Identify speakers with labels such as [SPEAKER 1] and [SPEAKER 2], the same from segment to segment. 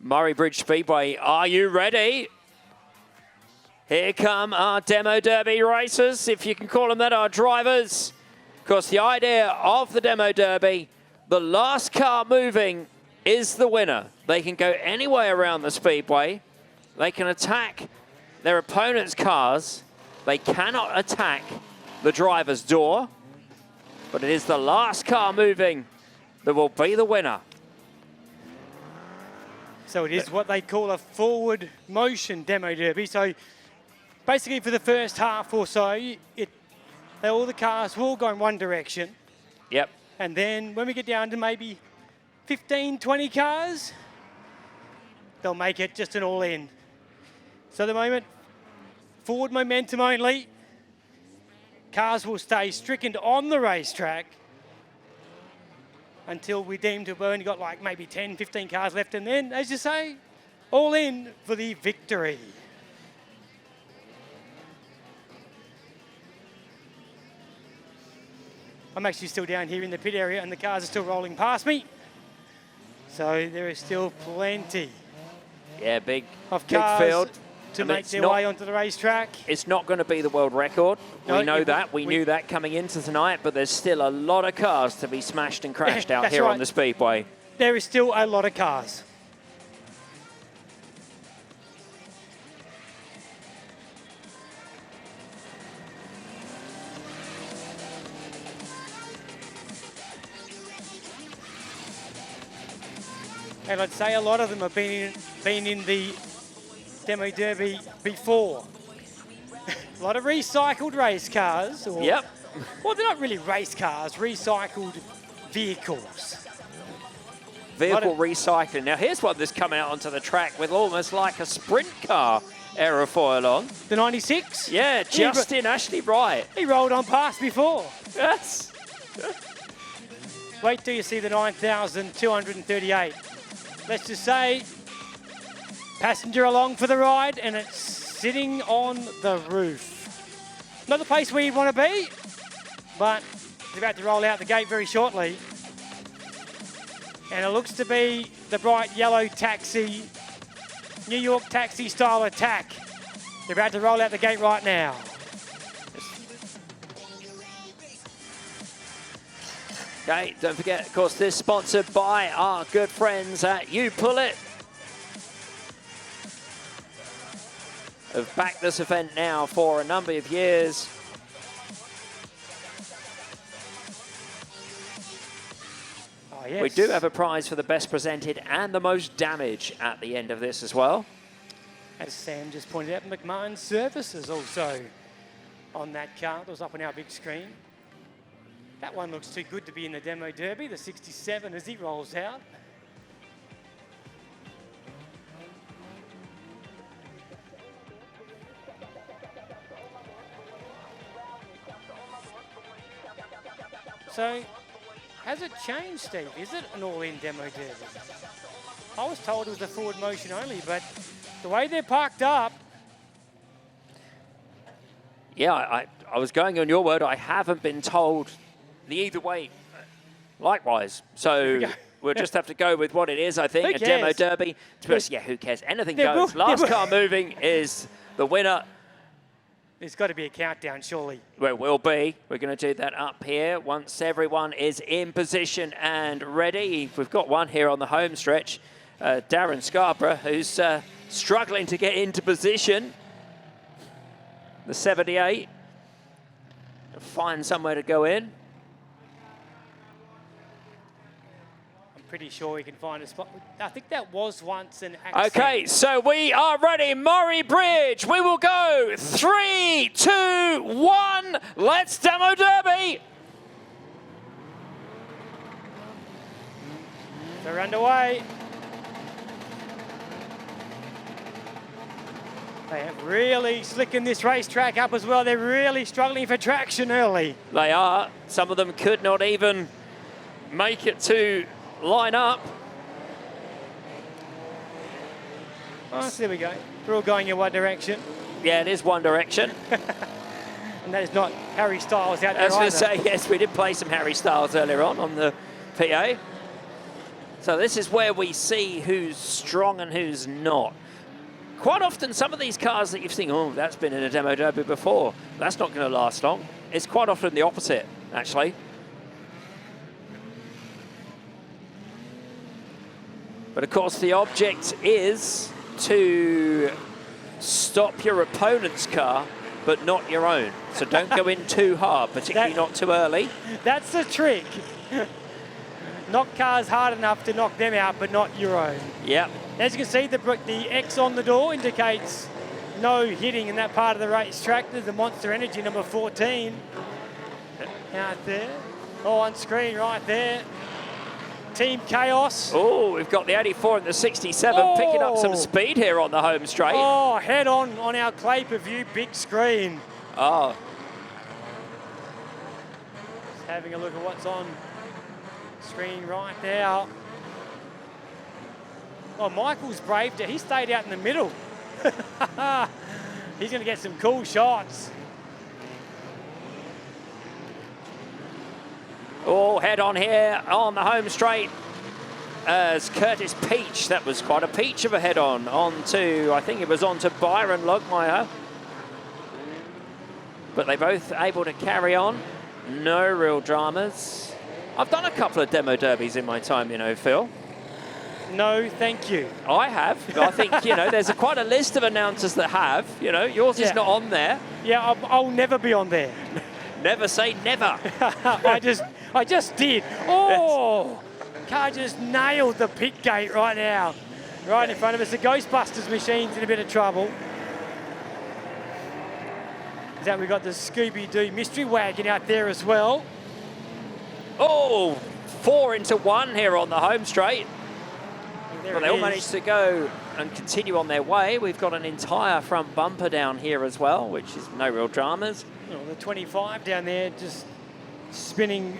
[SPEAKER 1] Murray Bridge Speedway, are you ready? Here come our Demo Derby racers, if you can call them that, our drivers. Of course, the idea of the Demo Derby, the last car moving is the winner. They can go any way around the speedway. They can attack their opponent's cars. They cannot attack the driver's door, but it is the last car moving that will be the winner.
[SPEAKER 2] So it is what they call a forward motion Demo Derby. So basically for the first half or so, all the cars will go in one direction.
[SPEAKER 1] Yep.
[SPEAKER 2] And then when we get down to maybe 15, 20 cars, they'll make it just an all-in. So at the moment, forward momentum only. Cars will stay stricken on the racetrack until we deem to have only got like maybe 10, 15 cars left. And then, as you say, all in for the victory. I'm actually still down here in the pit area and the cars are still rolling past me. So there is still plenty
[SPEAKER 1] Big
[SPEAKER 2] of cars
[SPEAKER 1] field
[SPEAKER 2] to make their way onto the racetrack.
[SPEAKER 1] It's not going to be the world record.
[SPEAKER 2] No,
[SPEAKER 1] we know that. We knew that coming into tonight, but there's still a lot of cars to be smashed and crashed out here on the speedway.
[SPEAKER 2] There is still a lot of cars. And I'd say a lot of them have been in the Demo Derby before. A lot of recycled race cars.
[SPEAKER 1] Yep.
[SPEAKER 2] Well, they're not really race cars, recycled vehicles.
[SPEAKER 1] Vehicle recycling. Now, here's one that's come out onto the track with almost like a sprint car aerofoil on.
[SPEAKER 2] The 96?
[SPEAKER 1] Yeah, Justin Ashley Wright.
[SPEAKER 2] He rolled on past before.
[SPEAKER 1] Yes.
[SPEAKER 2] Wait till you see the 9,238. Let's just say, passenger along for the ride, and it's sitting on the roof. Not the place where you'd want to be, but it's about to roll out the gate very shortly. And it looks to be the bright yellow taxi, New York taxi style attack. They're about to roll out the gate right now.
[SPEAKER 1] Okay, don't forget, of course, this is sponsored by our good friends at You Pull It. Have backed this event now for a number of years.
[SPEAKER 2] Oh, yes.
[SPEAKER 1] We do have a prize for the best presented and the most damage at the end of this as well.
[SPEAKER 2] As Sam just pointed out, McMahon Services also on that car that was up on our big screen. That one looks too good to be in the Demo Derby, the 67 as he rolls out. So, has it changed, Steve? Is it an all-in Demo Derby? I was told it was a forward motion only, but the way they're parked up.
[SPEAKER 1] Yeah, I was going on your word. I haven't been told the either way likewise. So we'll just have to go with what it is, I think.
[SPEAKER 2] Who
[SPEAKER 1] a Demo
[SPEAKER 2] cares?
[SPEAKER 1] Derby. To be honest, yeah, who cares? Anything goes. Last car moving is the winner.
[SPEAKER 2] There's got to be a countdown, surely.
[SPEAKER 1] Well, it will be. We're going to do that up here once everyone is in position and ready. We've got one here on the home stretch, Darren Scarborough, who's struggling to get into position. The 78. Find somewhere to go in.
[SPEAKER 2] Pretty sure we can find a spot. I think that was once an accident.
[SPEAKER 1] Okay, so we are ready. Murray Bridge. We will go 3, 2, 1. Let's Demo Derby.
[SPEAKER 2] They're underway. They have really slickened this racetrack up as well. They're really struggling for traction early.
[SPEAKER 1] They are. Some of them could not even make it to line up.
[SPEAKER 2] Oh, so there we go. They're all going in one direction.
[SPEAKER 1] Yeah, it is one direction.
[SPEAKER 2] And that is not Harry Styles out there
[SPEAKER 1] I was going to
[SPEAKER 2] either.
[SPEAKER 1] say, yes, we did play some Harry Styles earlier on the PA. So this is where we see who's strong and who's not. Quite often, some of these cars that you've seen, oh, that's been in a demo derby before. That's not going to last long. It's quite often the opposite, actually. But of course, the object is to stop your opponent's car, but not your own. So don't go in too hard, particularly not too early.
[SPEAKER 2] That's the trick. Knock cars hard enough to knock them out, but not your own.
[SPEAKER 1] Yep.
[SPEAKER 2] As you can see, the X on the door indicates no hitting in that part of the racetrack. There's the Monster Energy number 14 out there. Oh, on screen right there. Team Chaos.
[SPEAKER 1] Oh, we've got the 84 and the 67 picking up some speed here on the home straight.
[SPEAKER 2] Oh, head on our Clay Per View big screen.
[SPEAKER 1] Oh.
[SPEAKER 2] Just having a look at what's on screen right now. Oh, Michael's braved it. He stayed out in the middle. He's going to get some cool shots.
[SPEAKER 1] Oh, head on here on the home straight as Curtis Peach. That was quite a peach of a head on to, I think it was on to Byron Logmeyer. But they both able to carry on. No real dramas. I've done a couple of demo derbies in my time, you know, Phil.
[SPEAKER 2] No, thank you.
[SPEAKER 1] I have. I think, you know, there's quite a list of announcers that have. You know, yours is not on there.
[SPEAKER 2] Yeah, I'll never be on there.
[SPEAKER 1] Never say never.
[SPEAKER 2] I just did. Oh, car just nailed the pit gate right now. Right in front of us. The Ghostbusters machine's in a bit of trouble. Is that we've got the Scooby-Doo mystery wagon out there as well.
[SPEAKER 1] Oh, 4 into 1 here on the home straight.
[SPEAKER 2] There
[SPEAKER 1] Well, they all managed to go and continue on their way. We've got an entire front bumper down here as well, which is no real dramas.
[SPEAKER 2] Oh, the 25 down there just spinning.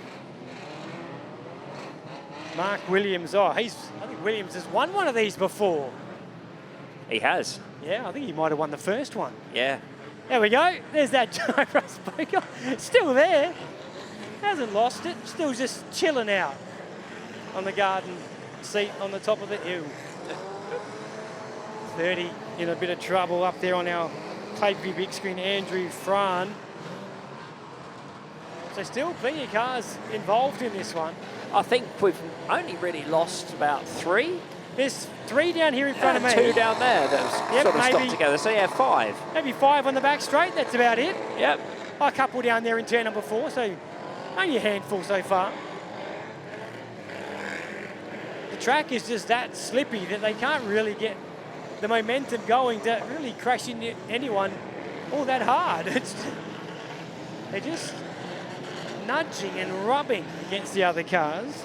[SPEAKER 2] Mark Williams. Oh, I think Williams has won one of these before.
[SPEAKER 1] He has.
[SPEAKER 2] Yeah, I think he might have won the first one.
[SPEAKER 1] Yeah.
[SPEAKER 2] There we go. There's that gyro spoker. Still there. Hasn't lost it. Still just chilling out on the garden seat on the top of the hill. 30 in a bit of trouble up there on our Clay Per View big screen, Andrew Fran. So still plenty of cars involved in this one.
[SPEAKER 1] I think we've only really lost about 3.
[SPEAKER 2] There's 3 down here in front of me.
[SPEAKER 1] 2 down there that have sort of stopped together. So yeah, 5.
[SPEAKER 2] Maybe 5 on the back straight. That's about it.
[SPEAKER 1] Yep.
[SPEAKER 2] A couple down there in turn number 4. So only a handful so far. The track is just that slippy that they can't really get the momentum going to really crash into anyone all that hard. They're just nudging and rubbing against the other cars.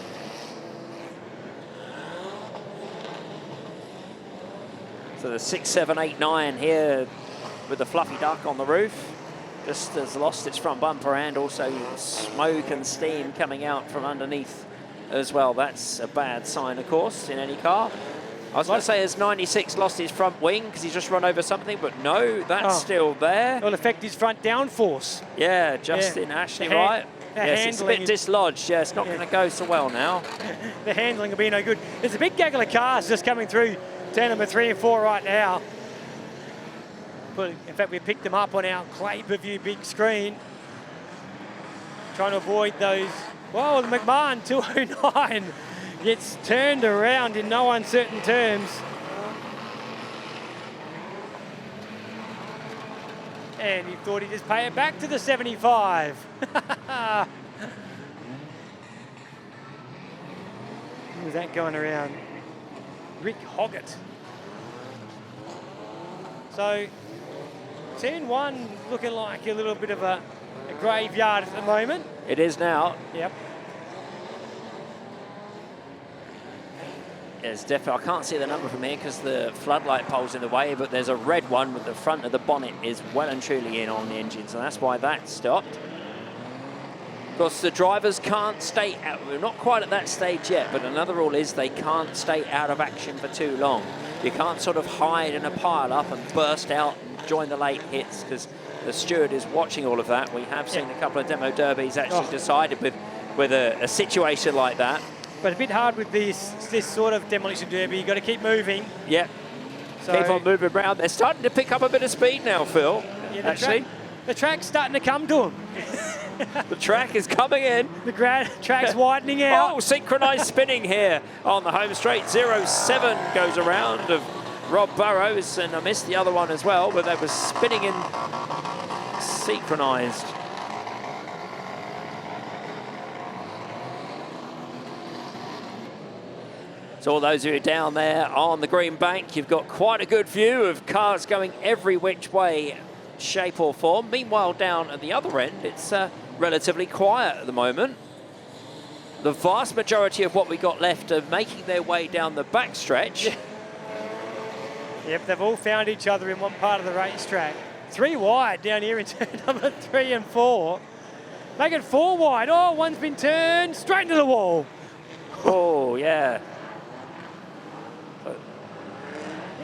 [SPEAKER 1] So the 6, 7, 8, 9 here with the fluffy duck on the roof. Just has lost its front bumper and also smoke and steam coming out from underneath as well. That's a bad sign, of course, in any car. I was going to say, has 96 lost his front wing because he's just run over something, but no, that's still there.
[SPEAKER 2] It'll affect his front downforce.
[SPEAKER 1] Yeah, Justin Ashley, right? Yes, it's a bit dislodged. Yeah, it's not going to go so well now.
[SPEAKER 2] The handling will be no good. There's a big gaggle of cars just coming through turn number 3 and 4 right now. But in fact, we picked them up on our Clay Per View big screen. Trying to avoid those. Whoa, the McMahon 209 gets turned around in no uncertain terms. And he thought he'd just pay it back to the 75. Who was that going around? Rick Hoggett. So, turn 1 looking like a little bit of a graveyard at the moment.
[SPEAKER 1] It is now.
[SPEAKER 2] Yep.
[SPEAKER 1] It's definitely, I can't see the number from here because the floodlight pole's in the way, but there's a red one with the front of the bonnet is well and truly in on the engine, so that's why that stopped. Of course, the drivers can't stay out. We're not quite at that stage yet, but another rule is they can't stay out of action for too long. You can't sort of hide in a pile up and burst out and join the late hits because the steward is watching all of that. We have seen a couple of demo derbies actually decided with a situation like that.
[SPEAKER 2] But a bit hard with this sort of demolition derby. You've got to keep moving.
[SPEAKER 1] Yeah.
[SPEAKER 2] So,
[SPEAKER 1] Keep on moving around. They're starting to pick up a bit of speed now, Phil.
[SPEAKER 2] yeah,
[SPEAKER 1] actually.
[SPEAKER 2] The track's starting to come to them.
[SPEAKER 1] The track is coming in.
[SPEAKER 2] The track's widening out.
[SPEAKER 1] Oh, synchronized spinning here on the home straight. 0-7 goes around of Rob Burrows, and I missed the other one as well, but they were spinning in synchronized. So all those who are down there on the green bank, you've got quite a good view of cars going every which way, shape or form. Meanwhile, down at the other end, it's relatively quiet at the moment. The vast majority of what we got left are making their way down the backstretch.
[SPEAKER 2] Yep, they've all found each other in one part of the racetrack. 3 wide down here in turn number 3 and 4. Make it 4 wide. Oh, one's been turned straight into the wall.
[SPEAKER 1] Oh, yeah.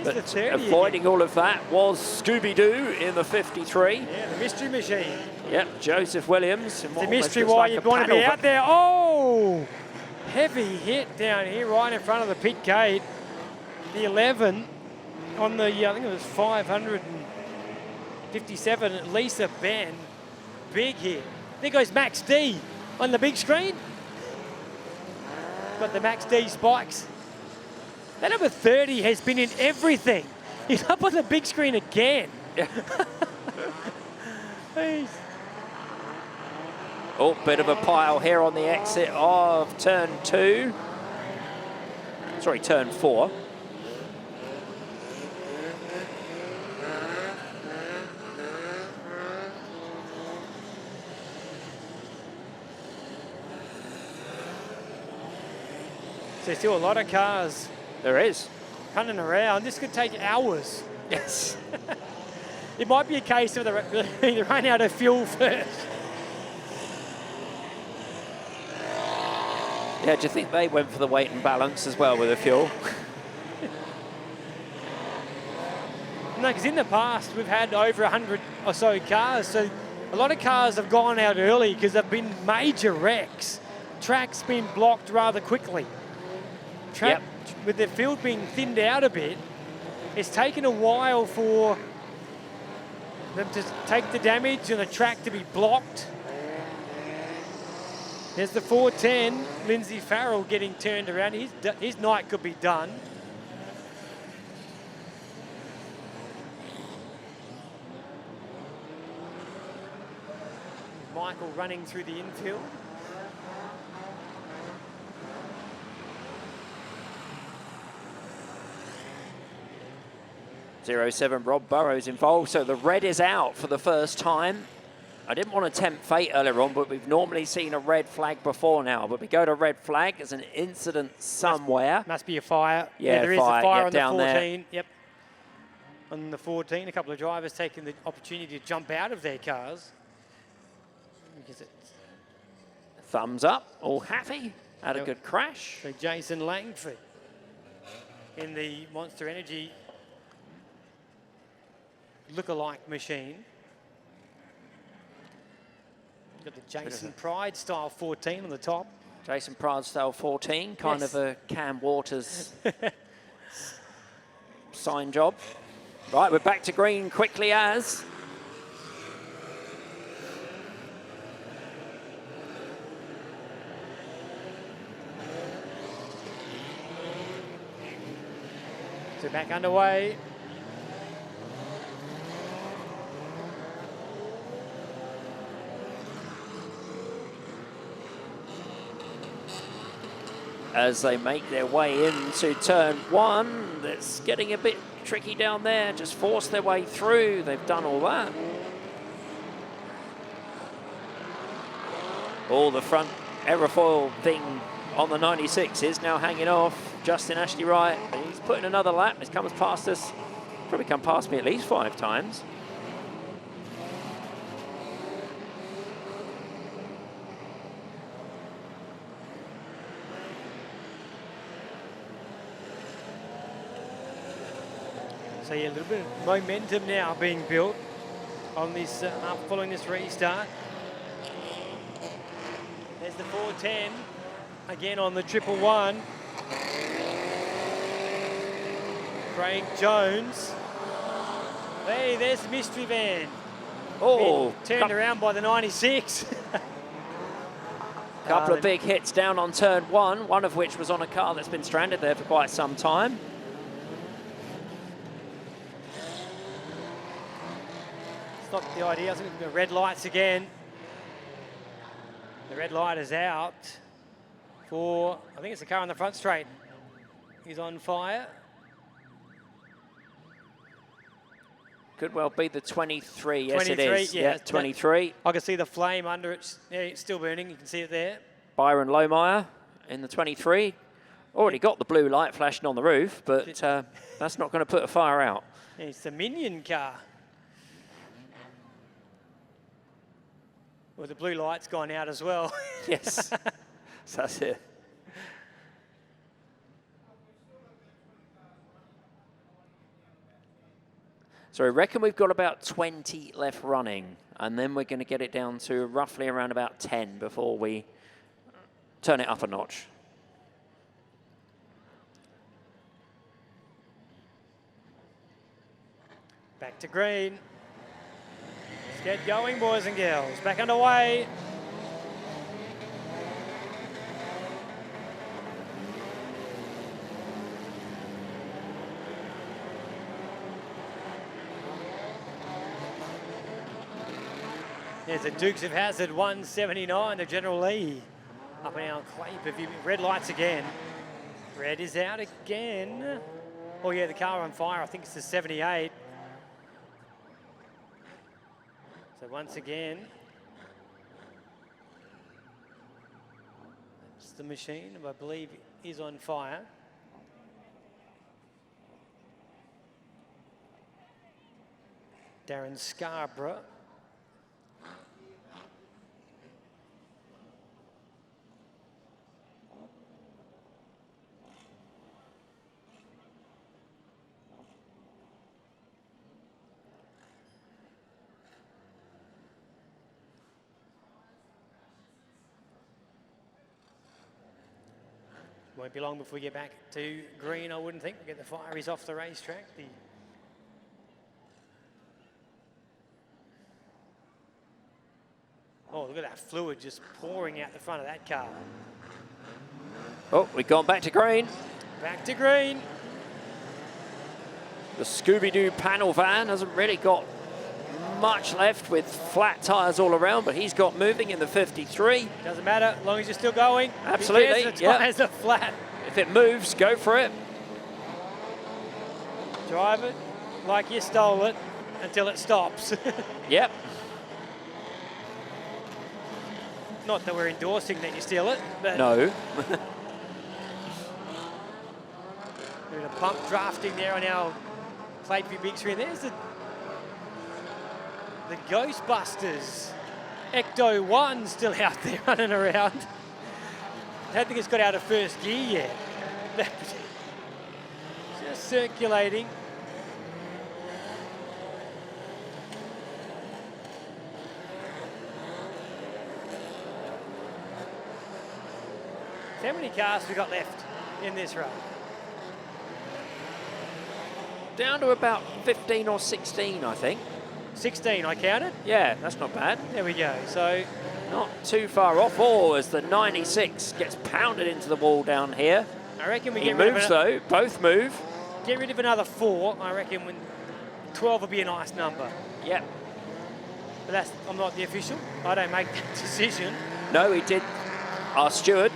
[SPEAKER 2] Here's the 30
[SPEAKER 1] avoiding
[SPEAKER 2] again.
[SPEAKER 1] all of that was Scooby-Doo in the 53.
[SPEAKER 2] Yeah, the mystery machine.
[SPEAKER 1] Yep, Joseph Williams.
[SPEAKER 2] The mystery why you want to be out there. Oh, heavy hit down here right in front of the pit gate. The 11 on the, I think it was 557 at Lisa Ben. Big hit. There goes Max D on the big screen. Got the Max D spikes. That number 30 has been in everything. He's up on the big screen again.
[SPEAKER 1] Yeah.
[SPEAKER 2] He's
[SPEAKER 1] Oh, bit of a pile here on the exit of turn 2. Sorry, turn 4.
[SPEAKER 2] So there's still a lot of cars
[SPEAKER 1] There is.
[SPEAKER 2] running around. This could take hours.
[SPEAKER 1] Yes.
[SPEAKER 2] It might be a case of they run out of fuel first.
[SPEAKER 1] Yeah, do you think they went for the weight and balance as well with the fuel?
[SPEAKER 2] No, because in the past we've had over 100 or so cars, so a lot of cars have gone out early because there have been major wrecks. Track's been blocked rather quickly.
[SPEAKER 1] Yep.
[SPEAKER 2] With the field being thinned out a bit, it's taken a while for them to take the damage and the track to be blocked. There's the 410, Lindsay Farrell getting turned around. His night could be done. Michael running through the infield.
[SPEAKER 1] .07 Rob Burrows involved, so the red is out for the first time. I didn't want to tempt fate earlier on, but we've normally seen a red flag before now. But we go to red flag. There's an incident somewhere.
[SPEAKER 2] Must be a fire.
[SPEAKER 1] Yeah,
[SPEAKER 2] there is a
[SPEAKER 1] fire,
[SPEAKER 2] fire
[SPEAKER 1] yep,
[SPEAKER 2] on the
[SPEAKER 1] down
[SPEAKER 2] 14.
[SPEAKER 1] there.
[SPEAKER 2] Yep. On the 14, a couple of drivers taking the opportunity to jump out of their cars. Because it's
[SPEAKER 1] Thumbs up, all happy. Had a
[SPEAKER 2] Yep.
[SPEAKER 1] good crash.
[SPEAKER 2] so Jason Langford in the Monster Energy look-alike machine. Got the Jason Pride style 14 on the top.
[SPEAKER 1] Jason Pride style 14, kind
[SPEAKER 2] Yes.
[SPEAKER 1] of a Cam Waters sign job. Right, we're back to green quickly as.
[SPEAKER 2] So back underway.
[SPEAKER 1] As they make their way into turn 1, it's getting a bit tricky down there. Just force their way through. They've done all that. All the front aerofoil thing on the 96 is now hanging off. Justin Ashley Wright, he's putting another lap. He's come past us, probably come past me at least 5 times.
[SPEAKER 2] So yeah, a little bit of momentum now being built on this following this restart. There's the 410. again on the 111. Craig Jones. Hey, there's the mystery van.
[SPEAKER 1] Oh,
[SPEAKER 2] Been turned around by the 96.
[SPEAKER 1] couple of big hits down on turn one of which was on a car that's been stranded there for quite some time.
[SPEAKER 2] It's not the idea. I think we've got red lights again. The red light is out for, I think it's the car on the front straight. He's on fire.
[SPEAKER 1] Could well be the 23. Yes,
[SPEAKER 2] 23,
[SPEAKER 1] it is.
[SPEAKER 2] yeah,
[SPEAKER 1] 23.
[SPEAKER 2] I can see the flame under it. Yeah, it's still burning. You can see it there.
[SPEAKER 1] Byron Lohmeyer in the 23. Already got the blue light flashing on the roof, but that's not going to put a fire out.
[SPEAKER 2] It's the Minion car. Well, the blue light's gone out as well.
[SPEAKER 1] Yes, so that's it. So I reckon we've got about 20 left running, and then we're going to get it down to roughly around about 10 before we turn it up a notch.
[SPEAKER 2] Back to green. Let's get going, boys and girls. Back underway. There's the Dukes of Hazzard 179, the General Lee. Up and out Clay Pavilion. Red lights again. Red is out again. Oh yeah, the car on fire. I think it's the 78. So once again, that's the machine, I believe, is on fire. Darren Scarborough. Won't be long before we get back to green, I wouldn't think. We'll get the fireys off the racetrack. Oh, look at that fluid just pouring out the front of that car.
[SPEAKER 1] Oh, we've gone back to green.
[SPEAKER 2] Back to green.
[SPEAKER 1] The Scooby-Doo panel van hasn't really got much left with flat tyres all around, but he's got moving in the 53.
[SPEAKER 2] Doesn't matter, as long as you're still going.
[SPEAKER 1] Absolutely,
[SPEAKER 2] the tyres are flat.
[SPEAKER 1] If it moves, go for it.
[SPEAKER 2] Drive it like you stole it until it stops.
[SPEAKER 1] Yep.
[SPEAKER 2] Not that we're endorsing that you steal it, but...
[SPEAKER 1] No.
[SPEAKER 2] Doing a pump drafting there on our Clayview big screen. There's the Ghostbusters. Ecto 1 still out there running around. I don't think it's got out of first gear yet. Just circulating. How many cars have we got left in this run?
[SPEAKER 1] Down to about 15 or 16, I think.
[SPEAKER 2] 16, I counted.
[SPEAKER 1] Yeah, that's not bad.
[SPEAKER 2] There we go. So
[SPEAKER 1] not too far off. Oh, as the 96 gets pounded into the wall down here.
[SPEAKER 2] I reckon we
[SPEAKER 1] he
[SPEAKER 2] get rid
[SPEAKER 1] moves
[SPEAKER 2] of
[SPEAKER 1] though. Both move.
[SPEAKER 2] Get rid of another 4. I reckon when 12 will be a nice number.
[SPEAKER 1] Yep.
[SPEAKER 2] But that's, I'm not the official. I don't make that decision.
[SPEAKER 1] No, he did. Our steward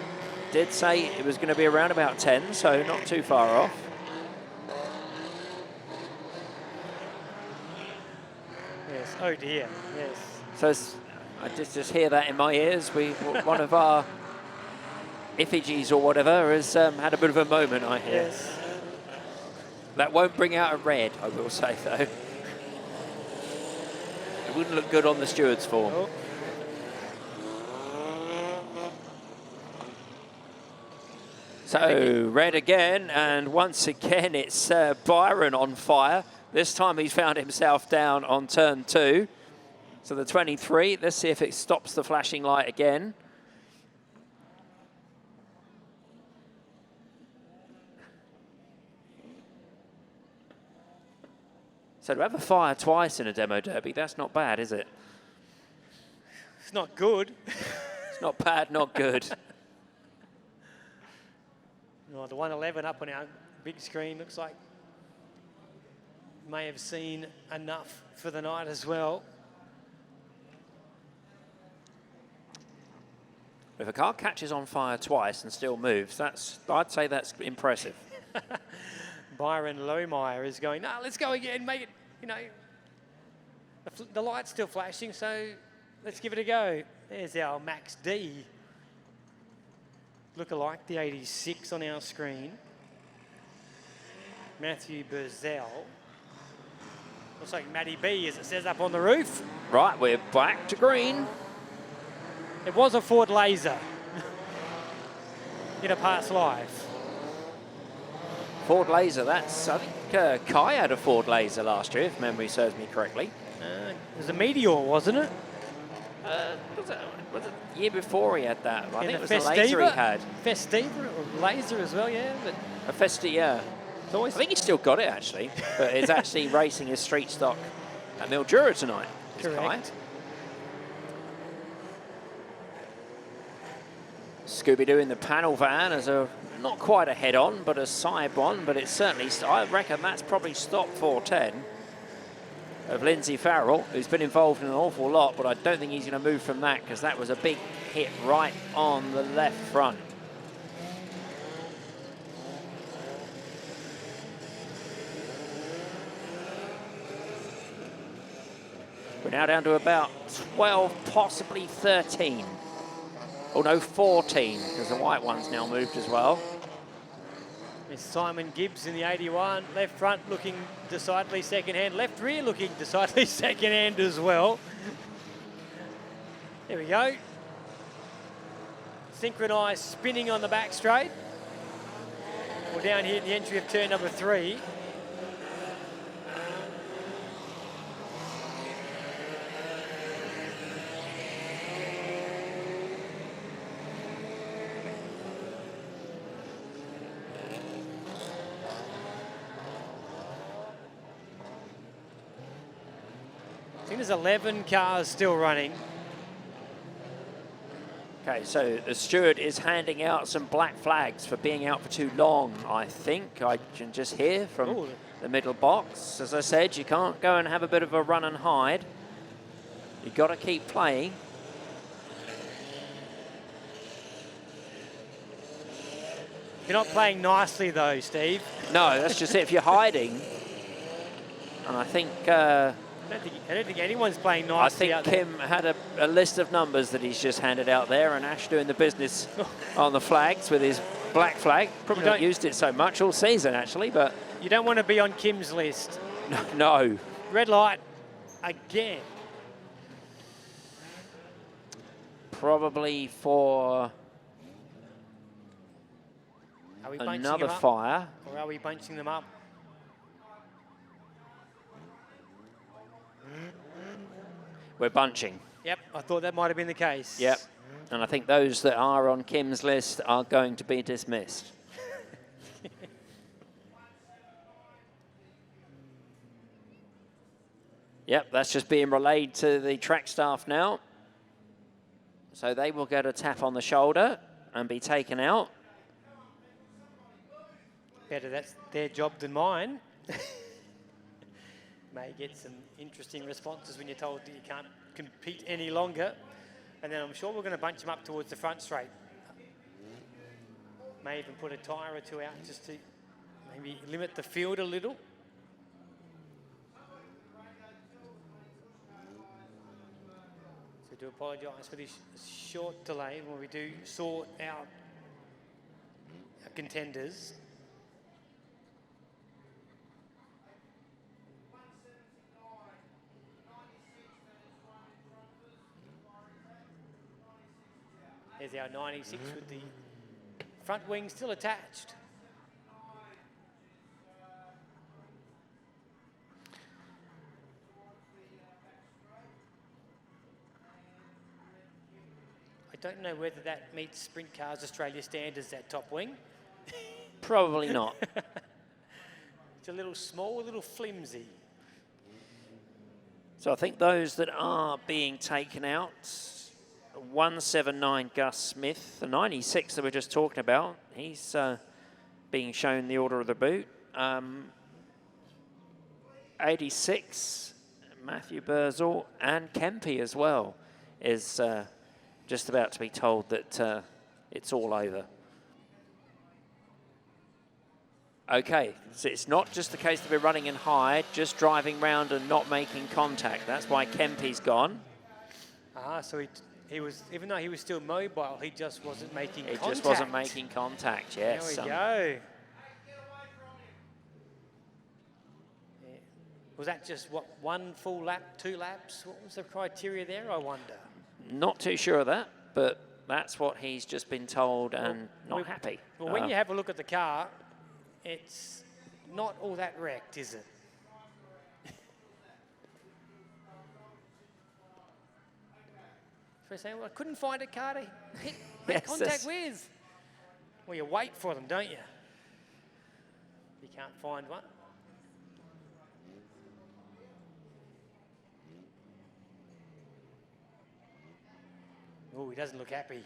[SPEAKER 1] did say it was going to be around about 10, so not too far off.
[SPEAKER 2] Yes. Oh dear. Yes.
[SPEAKER 1] So I just hear that in my ears. One of our effigies or whatever has had a bit of a moment, I hear.
[SPEAKER 2] Yes.
[SPEAKER 1] That won't bring out a red, I will say, though. It wouldn't look good on the steward's form.
[SPEAKER 2] Oh.
[SPEAKER 1] So, red again, and once again it's Byron on fire. This time he's found himself down on turn 2. So the 23, let's see if it stops the flashing light again. So to have a fire twice in a demo derby, that's not bad, is it?
[SPEAKER 2] It's not good.
[SPEAKER 1] It's not bad, not good.
[SPEAKER 2] No, the 111 up on our big screen looks like may have seen enough for the night as well.
[SPEAKER 1] If a car catches on fire twice and still moves, I'd say that's impressive.
[SPEAKER 2] Byron Lohmeyer is going, no, let's go again, make it, you know, the light's still flashing, so let's give it a go. There's our Max D. Look-alike, the 86 on our screen. Matthew Burzell. Looks like Matty B, as it says up on the roof.
[SPEAKER 1] Right, we're back to green.
[SPEAKER 2] It was a Ford Laser in a past life.
[SPEAKER 1] Ford Laser, that's, I think Kai had a Ford Laser last year, if memory serves me correctly.
[SPEAKER 2] It was a Meteor, wasn't it?
[SPEAKER 1] Was it the year before he had that? I think it was
[SPEAKER 2] Festiva,
[SPEAKER 1] the Laser he had.
[SPEAKER 2] Festiva or Laser as well, yeah. But
[SPEAKER 1] A Festi, yeah.
[SPEAKER 2] it's always
[SPEAKER 1] I think he's still got it, actually. But it's actually racing his street stock at Mildura tonight. is Kai.
[SPEAKER 2] correct.
[SPEAKER 1] Scooby-Doo in the panel van as a, not quite a head-on, but a side one, but it's certainly, I reckon that's probably stop 410 of Lindsay Farrell, who's been involved in an awful lot, but I don't think he's going to move from that because that was a big hit right on the left front. We're now down to about 12, possibly 13. Oh no, 14, because the white one's now moved as well.
[SPEAKER 2] It's Simon Gibbs in the 81. Left front looking decidedly second hand. Left rear looking decidedly second hand as well. There we go. Synchronised spinning on the back straight. We're down here at the entry of turn number 3. I think there's 11 cars still running.
[SPEAKER 1] Okay, so the steward is handing out some black flags for being out for too long, I think. I can just hear from
[SPEAKER 2] Ooh.
[SPEAKER 1] the middle box. As I said, you can't go and have a bit of a run and hide. You've got to keep playing.
[SPEAKER 2] You're not playing nicely though, Steve.
[SPEAKER 1] No, that's just it. If you're hiding, and I think
[SPEAKER 2] I don't think anyone's playing nicely out there.
[SPEAKER 1] Kim had a list of numbers that he's just handed out there, and Ash doing the business on the flags with his black flag. Probably not used it so much all season, actually, but...
[SPEAKER 2] You don't want to be on Kim's list.
[SPEAKER 1] No.
[SPEAKER 2] Red light again.
[SPEAKER 1] Probably for
[SPEAKER 2] Are we bunching
[SPEAKER 1] another
[SPEAKER 2] them up,
[SPEAKER 1] fire.
[SPEAKER 2] or are we bunching them up?
[SPEAKER 1] We're bunching.
[SPEAKER 2] Yep, I thought that might have been the case.
[SPEAKER 1] Yep. And I think those that are on Kim's list are going to be dismissed. Yep, that's just being relayed to the track staff now. So they will get a tap on the shoulder and be taken out.
[SPEAKER 2] Better that's their job than mine. May get some interesting responses when you're told that you can't compete any longer. And then I'm sure we're going to bunch them up towards the front straight. May even put a tyre or two out just to maybe limit the field a little. So I do apologise for this short delay when we do sort out our contenders. There's our 96 with the front wing still attached. I don't know whether that meets Sprint Cars Australia standards, that top wing.
[SPEAKER 1] Probably not.
[SPEAKER 2] It's a little small, a little flimsy.
[SPEAKER 1] So I think those that are being taken out, 179 Gus Smith, the 96 that we're just talking about, he's being shown the order of the boot. 86, Matthew Birzel, and Kempe as well is just about to be told that it's all over. Okay, so it's not just the case that we're running in high, just driving round and not making contact. That's why Kempe's gone.
[SPEAKER 2] So he was, even though he was still mobile, he just wasn't making contact.
[SPEAKER 1] He just wasn't making contact, yes.
[SPEAKER 2] There we go. Yeah. Was that just, what, 1 full lap, 2 laps? What was the criteria there, I wonder?
[SPEAKER 1] Not too sure of that, but that's what he's just been told and not happy.
[SPEAKER 2] Well, when you have a look at the car, it's not all that wrecked, is it? So we're saying, well, I couldn't find a car to make contact with. Well, you wait for them, don't you? You can't find one. Oh, he doesn't look happy.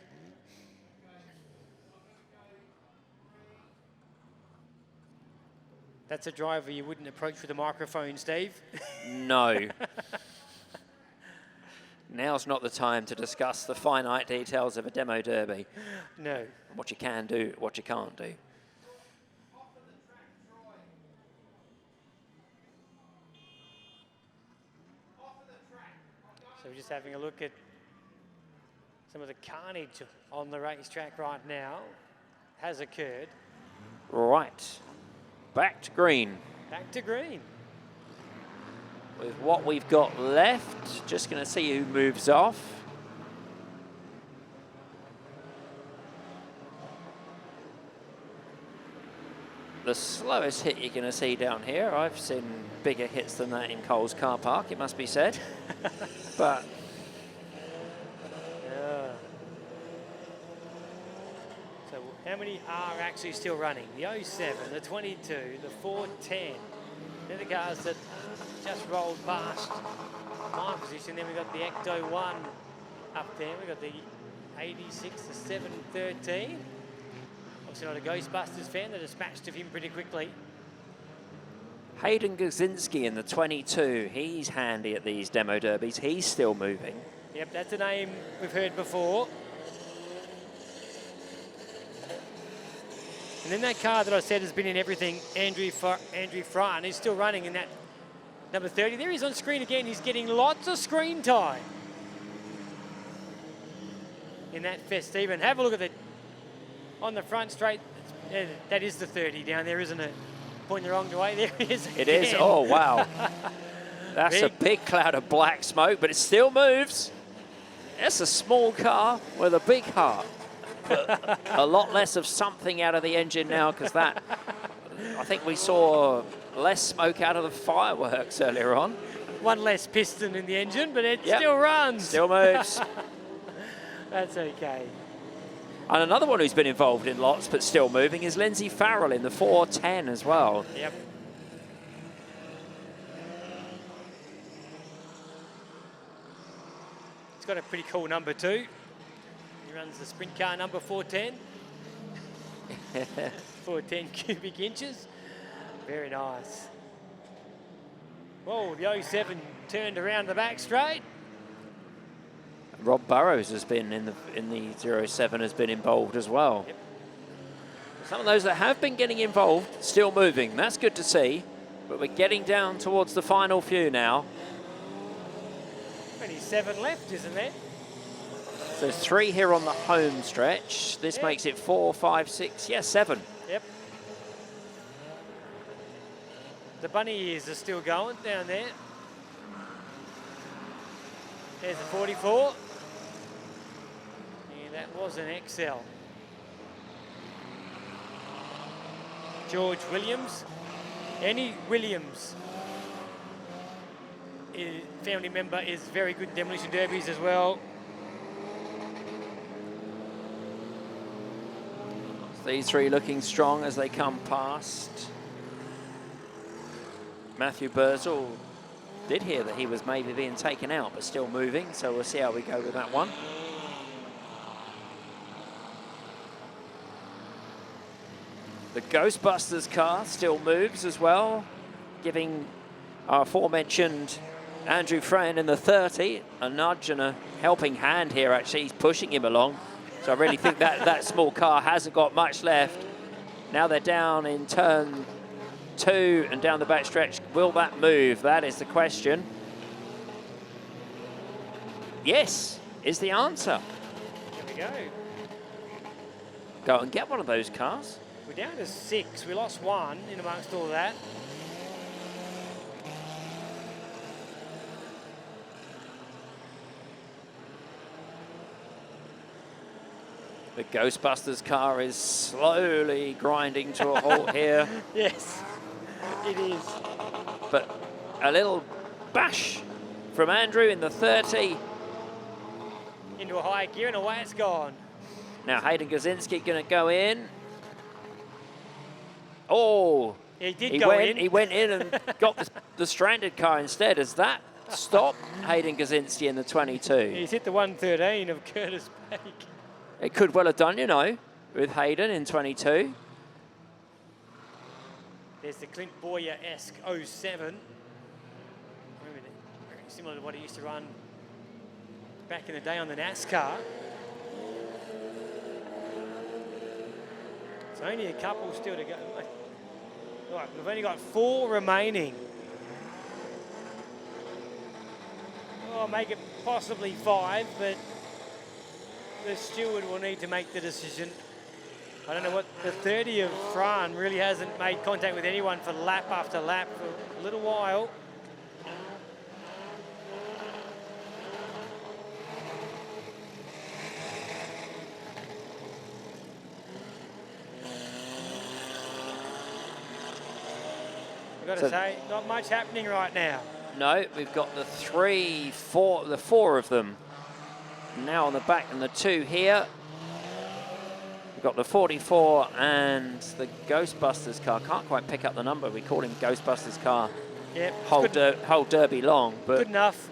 [SPEAKER 2] That's a driver you wouldn't approach with a microphone, Steve.
[SPEAKER 1] No. Now's not the time to discuss the finite details of a demo derby.
[SPEAKER 2] No.
[SPEAKER 1] What you can do, what you can't do.
[SPEAKER 2] So we're just having a look at some of the carnage on the racetrack right now has occurred.
[SPEAKER 1] Right. Back to green.
[SPEAKER 2] Back to green.
[SPEAKER 1] With what we've got left, just going to see who moves off. The slowest hit you're going to see down here, I've seen bigger hits than that in Coles car park, it must be said. But
[SPEAKER 2] so how many are actually still running? The 07, the 22, the 410. They're the cars that just rolled past my position. Then we've got the Ecto 1 up there. We've got the 86, the 713. Obviously not a Ghostbusters fan. They dispatched of him pretty quickly.
[SPEAKER 1] Hayden Gazinski in the 22, he's handy at these demo derbies. He's still moving.
[SPEAKER 2] Yep, that's a name we've heard before. And then that car that I said has been in everything, Andrew Fran, is still running in that number 30. There he's on screen again. He's getting lots of screen time in that Festiva. And have a look at it on the front straight. That is the 30 down there, isn't it? Pointing the wrong way. There he is again.
[SPEAKER 1] It is. Oh, wow. That's a big cloud of black smoke, but it still moves. It's a small car with a big heart. But a lot less of something out of the engine now, because that, I think we saw less smoke out of the fireworks earlier on.
[SPEAKER 2] One less piston in the engine, but it still runs.
[SPEAKER 1] Still moves.
[SPEAKER 2] That's okay.
[SPEAKER 1] And another one who's been involved in lots but still moving is Lindsay Farrell in the 410 as well.
[SPEAKER 2] Yep. It's got a pretty cool number too. He runs the sprint car number 410. 410 cubic inches. Very nice. Whoa, the 07 turned around the back straight.
[SPEAKER 1] Rob Burrows has been in the 07 has been involved as well.
[SPEAKER 2] Yep.
[SPEAKER 1] Some of those that have been getting involved still moving. That's good to see. But we're getting down towards the final few now.
[SPEAKER 2] 27 left, isn't there?
[SPEAKER 1] So 3 here on the home stretch. This makes it 4, 5, 6, 7.
[SPEAKER 2] Yep. The bunny ears are still going down there. There's the 44. And that was an XL. George Williams. Annie Williams, family member, is very good in demolition derbies as well.
[SPEAKER 1] These 3 looking strong as they come past. Matthew Birzel did hear that he was maybe being taken out, but still moving. So we'll see how we go with that one. The Ghostbusters car still moves as well, giving our aforementioned Andrew Friend in the 30 a nudge and a helping hand here. Actually, he's pushing him along. So I really think that small car hasn't got much left. Now they're down in turn 2 and down the backstretch. Will that move? That is the question. Yes, is the answer.
[SPEAKER 2] Here we go.
[SPEAKER 1] Go and get one of those cars.
[SPEAKER 2] We're down to 6. We lost 1 in amongst all that.
[SPEAKER 1] The Ghostbusters car is slowly grinding to a halt here.
[SPEAKER 2] Yes, it is.
[SPEAKER 1] But a little bash from Andrew in the 30.
[SPEAKER 2] Into a high gear and away it's gone.
[SPEAKER 1] Now Hayden Gazinski going to go in. Oh,
[SPEAKER 2] He did go in.
[SPEAKER 1] He went in and got the stranded car instead. Has that stopped Hayden Gazinski in the 22?
[SPEAKER 2] He's hit the 113 of Curtis Bake.
[SPEAKER 1] It could well have done, you know, with Hayden in 22.
[SPEAKER 2] There's the Clint Boyer-esque 07. Very similar to what he used to run back in the day on the NASCAR. It's only a couple still to go. Right, we've only got 4 remaining. Oh, make it possibly 5, but the steward will need to make the decision. I don't know what the 30 of Fran really hasn't made contact with anyone for lap after lap for a little while. I've got to say, not much happening right now.
[SPEAKER 1] No, we've got the 4 of them now on the back and the 2 here. We've got the 44 and the Ghostbusters car. Can't quite pick up the number. We called him Ghostbusters car
[SPEAKER 2] Yep,
[SPEAKER 1] whole Derby long, but
[SPEAKER 2] good enough.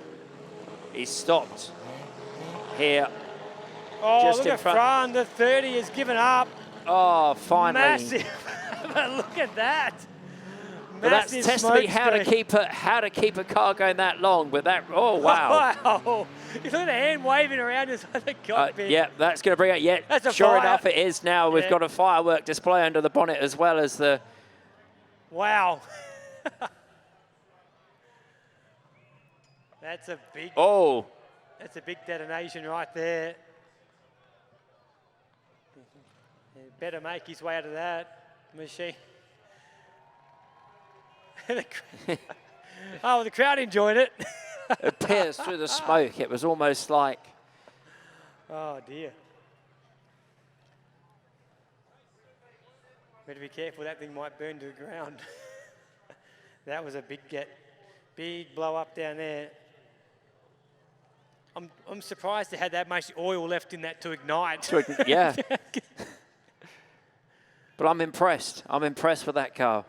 [SPEAKER 1] he's stopped here.
[SPEAKER 2] Oh,
[SPEAKER 1] just
[SPEAKER 2] look
[SPEAKER 1] in
[SPEAKER 2] at
[SPEAKER 1] front.
[SPEAKER 2] Fran. The 30 has given up.
[SPEAKER 1] Oh, finally.
[SPEAKER 2] Massive. But look at that.
[SPEAKER 1] But that's
[SPEAKER 2] Massive
[SPEAKER 1] testimony
[SPEAKER 2] smoke
[SPEAKER 1] how to keep a car going that long. But that, oh wow.
[SPEAKER 2] Wow. You look at the hand waving around inside the cockpit.
[SPEAKER 1] Yeah, that's going to bring it. Yeah,
[SPEAKER 2] That's a
[SPEAKER 1] sure
[SPEAKER 2] fire.
[SPEAKER 1] enough, it is now. We've
[SPEAKER 2] Yeah.
[SPEAKER 1] got a firework display under the bonnet as well as the.
[SPEAKER 2] Wow. That's a big detonation right there. He better make his way out of that machine. Oh, the crowd enjoyed it.
[SPEAKER 1] It pierced through the smoke. It was almost like.
[SPEAKER 2] Oh dear. Better be careful, that thing might burn to the ground. That was a big blow up down there. I'm surprised they had that much oil left in that to ignite.
[SPEAKER 1] Yeah. But I'm impressed. I'm impressed with that car.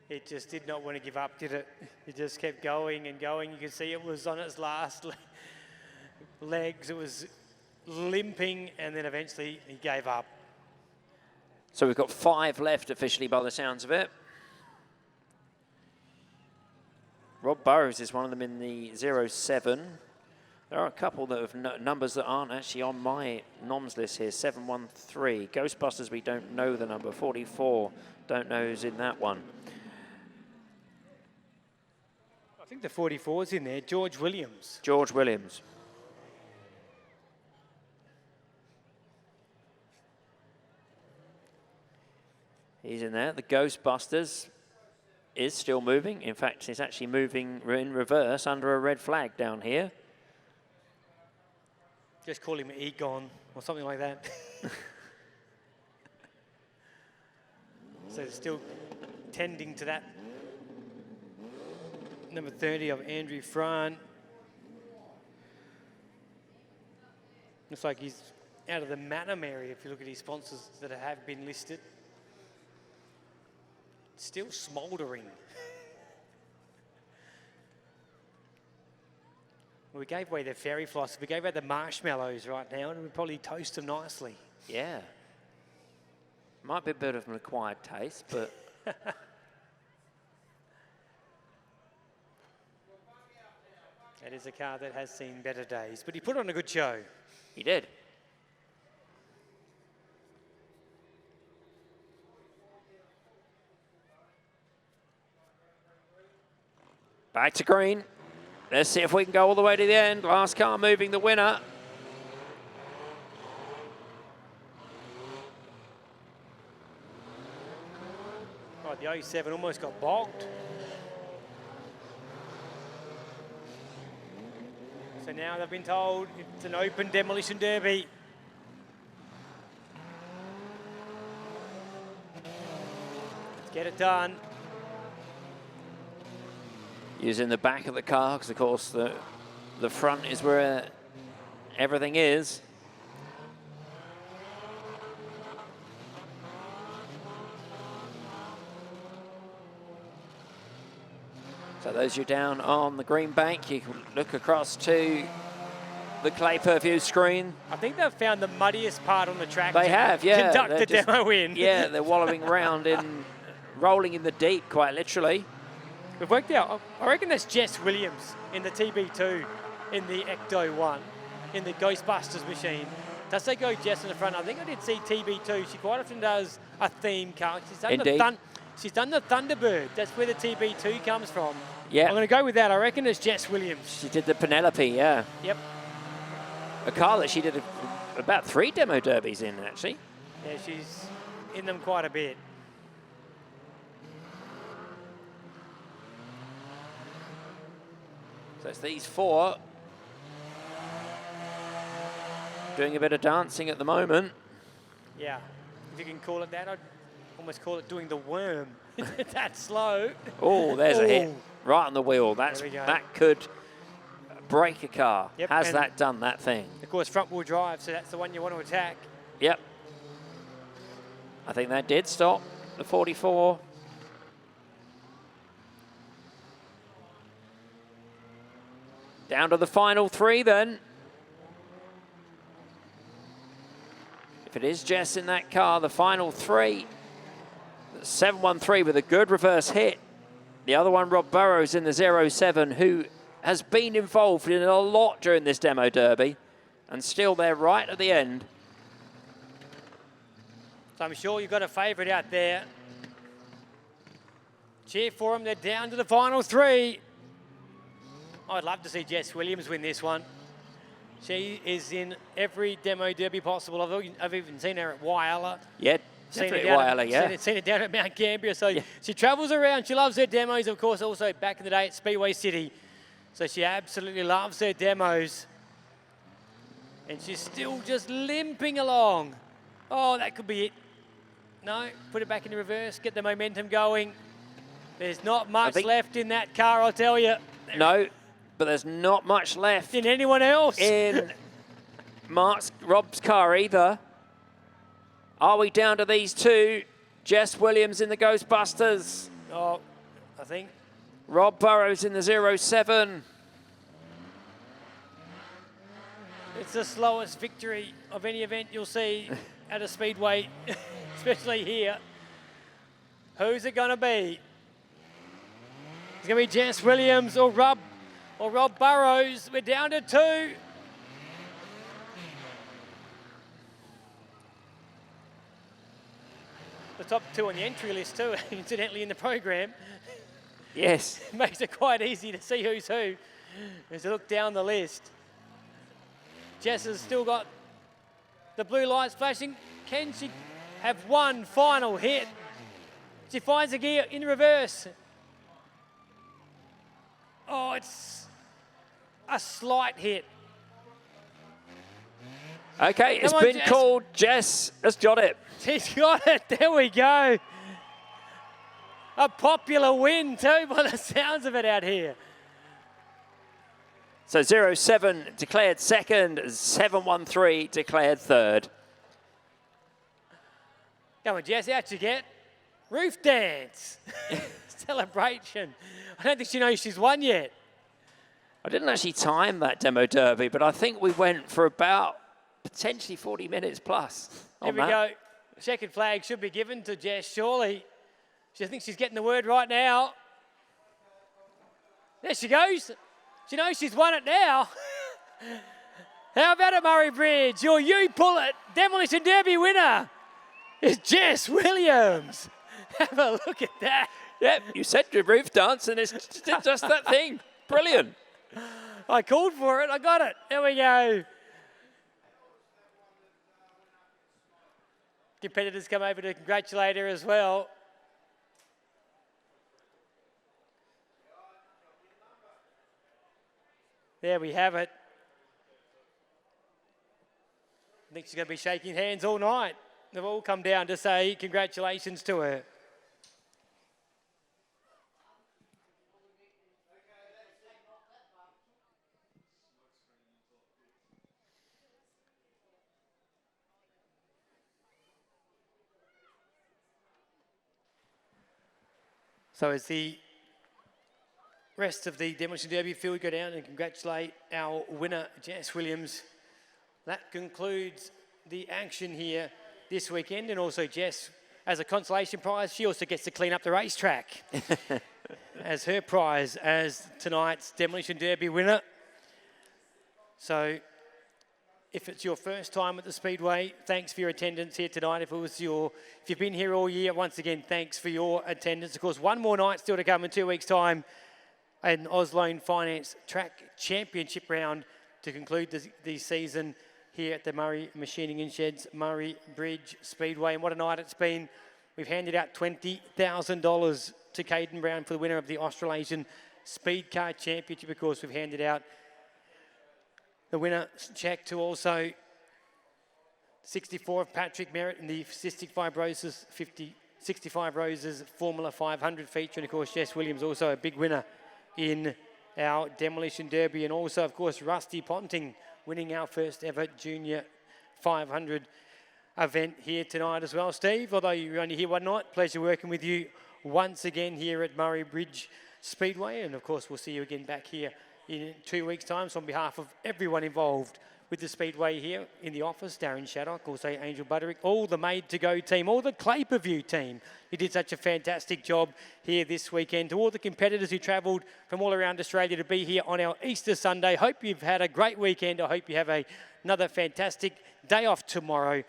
[SPEAKER 2] It just did not want to give up, did it? It just kept going and going. You could see it was on its last legs. It was limping, and then eventually he gave up.
[SPEAKER 1] So we've got 5 left officially by the sounds of it. Rob Burrows is one of them in the 07. There are a couple that have numbers that aren't actually on my noms list here. 713. Ghostbusters, we don't know the number. 44, don't know who's in that one.
[SPEAKER 2] I think the 44's in there. George Williams.
[SPEAKER 1] George Williams. He's in there. The Ghostbusters is still moving. In fact, it's actually moving in reverse under a red flag down here.
[SPEAKER 2] Just call him Egon or something like that. So it's still tending to that. Number 30 of Andrew Fran. Looks like he's out of the Manham area if you look at his sponsors that have been listed. Still smouldering. We gave away the fairy floss. We gave away the marshmallows right now, and we'd probably toast them nicely.
[SPEAKER 1] Yeah. Might be a bit of an acquired taste, but...
[SPEAKER 2] That is a car that has seen better days, but he put on a good show.
[SPEAKER 1] He did. Back to green. Let's see if we can go all the way to the end. Last car moving the winner.
[SPEAKER 2] Right, the 07 almost got bogged. So now they've been told it's an open demolition derby. Let's get it done.
[SPEAKER 1] Using the back of the car, because of course the front is where everything is. So those you down on the green bank, you can look across to the Clay Purview screen.
[SPEAKER 2] I think they've found the muddiest part on the track.
[SPEAKER 1] They have, yeah.
[SPEAKER 2] Conduct the demo in.
[SPEAKER 1] Yeah, they're wallowing around in, rolling in the deep, quite literally.
[SPEAKER 2] We've worked out, I reckon that's Jess Williams in the TB2, in the Ecto 1, in the Ghostbusters machine. Does they go Jess in the front? I think I did see TB2. She quite often does a theme car. She's done the Thunderbird. That's where the TB2 comes from.
[SPEAKER 1] Yeah.
[SPEAKER 2] I'm going to go with that. I reckon it's Jess Williams.
[SPEAKER 1] She did the Penelope, yeah.
[SPEAKER 2] Yep.
[SPEAKER 1] A car that she did about 3 demo derbies in, actually.
[SPEAKER 2] Yeah, she's in them quite a bit.
[SPEAKER 1] So it's these 4 doing a bit of dancing at the moment.
[SPEAKER 2] Yeah, if you can call it that, I'd almost call it doing the worm. That slow.
[SPEAKER 1] Oh, there's a hit right on the wheel. That could break a car.
[SPEAKER 2] Yep,
[SPEAKER 1] Has that done that thing?
[SPEAKER 2] Of course, front wheel drive, so that's the one you want to attack.
[SPEAKER 1] Yep. I think that did stop the 44. Down to the final 3 then. If it is Jess in that car, the final 3. 713 with a good reverse hit. The other one, Rob Burrows in the 07, who has been involved in a lot during this demo derby, and still there right at the end.
[SPEAKER 2] So I'm sure you've got a favourite out there. Cheer for them. They're down to the final 3. I'd love to see Jess Williams win this one. She is in every demo derby possible. I've even seen her at Whyalla.
[SPEAKER 1] Yeah, definitely Whyalla, yeah.
[SPEAKER 2] Seen her down at Mount Gambier. So she travels around. She loves her demos, of course, also back in the day at Speedway City. So she absolutely loves her demos. And she's still just limping along. Oh, that could be it. No, put it back in reverse, get the momentum going. There's not much left in that car, I'll tell you.
[SPEAKER 1] No, but there's not much left
[SPEAKER 2] in anyone else.
[SPEAKER 1] In Rob's car either. Are we down to these 2? Jess Williams in the Ghostbusters.
[SPEAKER 2] Oh, I think.
[SPEAKER 1] Rob Burrows in the 07.
[SPEAKER 2] It's the slowest victory of any event you'll see at a speedway, especially here. Who's it going to be? It's going to be Jess Williams or Rob Burrows. We're down to 2. The top 2 on the entry list too, incidentally, in the program.
[SPEAKER 1] Yes.
[SPEAKER 2] It makes it quite easy to see who's who as you look down the list. Jess has still got the blue lights flashing. Can she have one final hit? She finds a gear in reverse. Oh, it's a slight hit.
[SPEAKER 1] Okay, it's been called. Jess has got it.
[SPEAKER 2] She's got it. There we go. A popular win too, by the sounds of it out here.
[SPEAKER 1] So 07 declared second, 713 declared third.
[SPEAKER 2] Come on, Jess, out you get. Roof dance. Celebration. I don't think she knows she's won yet.
[SPEAKER 1] I didn't actually time that demo derby, but I think we went for about potentially 40 minutes plus.
[SPEAKER 2] Here we go. Checkered flag should be given to Jess, surely. She thinks she's getting the word right now. There she goes. She knows she's won it now. How about it, Murray Bridge? Your You Pull It Demolition Derby winner is Jess Williams. Have a look at that.
[SPEAKER 1] Yep, you said your roof dance, and it's just that thing. Brilliant.
[SPEAKER 2] I called for it. I got it. There we go. Competitors come over to congratulate her as well. There we have it. I think she's going to be shaking hands all night. They've all come down to say congratulations to her. So as the rest of the Demolition Derby field go down and congratulate our winner, Jess Williams, that concludes the action here this weekend. And also Jess, as a consolation prize, she also gets to clean up the racetrack as her prize as tonight's Demolition Derby winner. So if it's your first time at the Speedway, thanks for your attendance here tonight. If you've been here all year, once again, thanks for your attendance. Of course, one more night still to come in 2 weeks' time, an Ausloan Finance Track Championship round to conclude the season here at the Murray Machining and Sheds Murray Bridge Speedway. And what a night it's been. We've handed out $20,000 to Caden Brown for the winner of the Australasian Speed Car Championship. Of course, we've handed out the winner check to also 64 of Patrick Merritt in the Cystic Fibrosis 65 Roses Formula 500 feature. And of course, Jess Williams also a big winner in our Demolition Derby. And also, of course, Rusty Ponting winning our first ever Junior 500 event here tonight as well. Steve, although you were only here one night, pleasure working with you once again here at Murray Bridge Speedway. And of course, we'll see you again back here in 2 weeks' time. So on behalf of everyone involved with the Speedway here in the office, Darren Shaddock, also Angel Butterick, all the Made to Go team, all the Clay-Per-View team, who did such a fantastic job here this weekend, to all the competitors who travelled from all around Australia to be here on our Easter Sunday. Hope you've had a great weekend. I hope you have another fantastic day off tomorrow.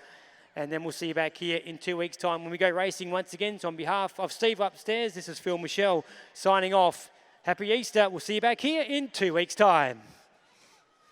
[SPEAKER 2] And then we'll see you back here in 2 weeks' time when we go racing once again. So on behalf of Steve upstairs, this is Phil Michelle signing off. Happy Easter. We'll see you back here in 2 weeks' time.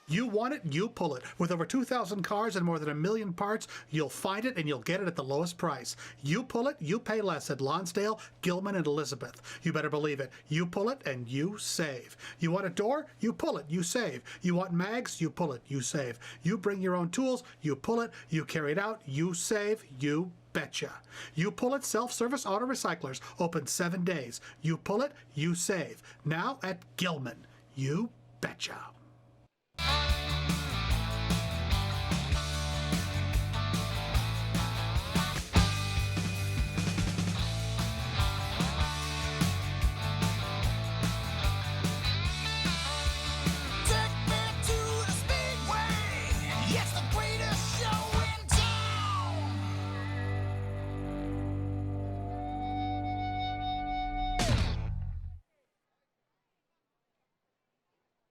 [SPEAKER 3] You want it, you pull it. With over 2,000 cars and more than 1 million parts, you'll find it and you'll get it at the lowest price. You pull it, you pay less at Lonsdale, Gilman, and Elizabeth. You better believe it. You pull it and you save. You want a door? You pull it, you save. You want mags? You pull it, you save. You bring your own tools, you pull it, you carry it out, you save, you betcha. You Pull It Self-Service Auto Recyclers, open 7 days. You pull it, you save. Now at Gilman. You betcha.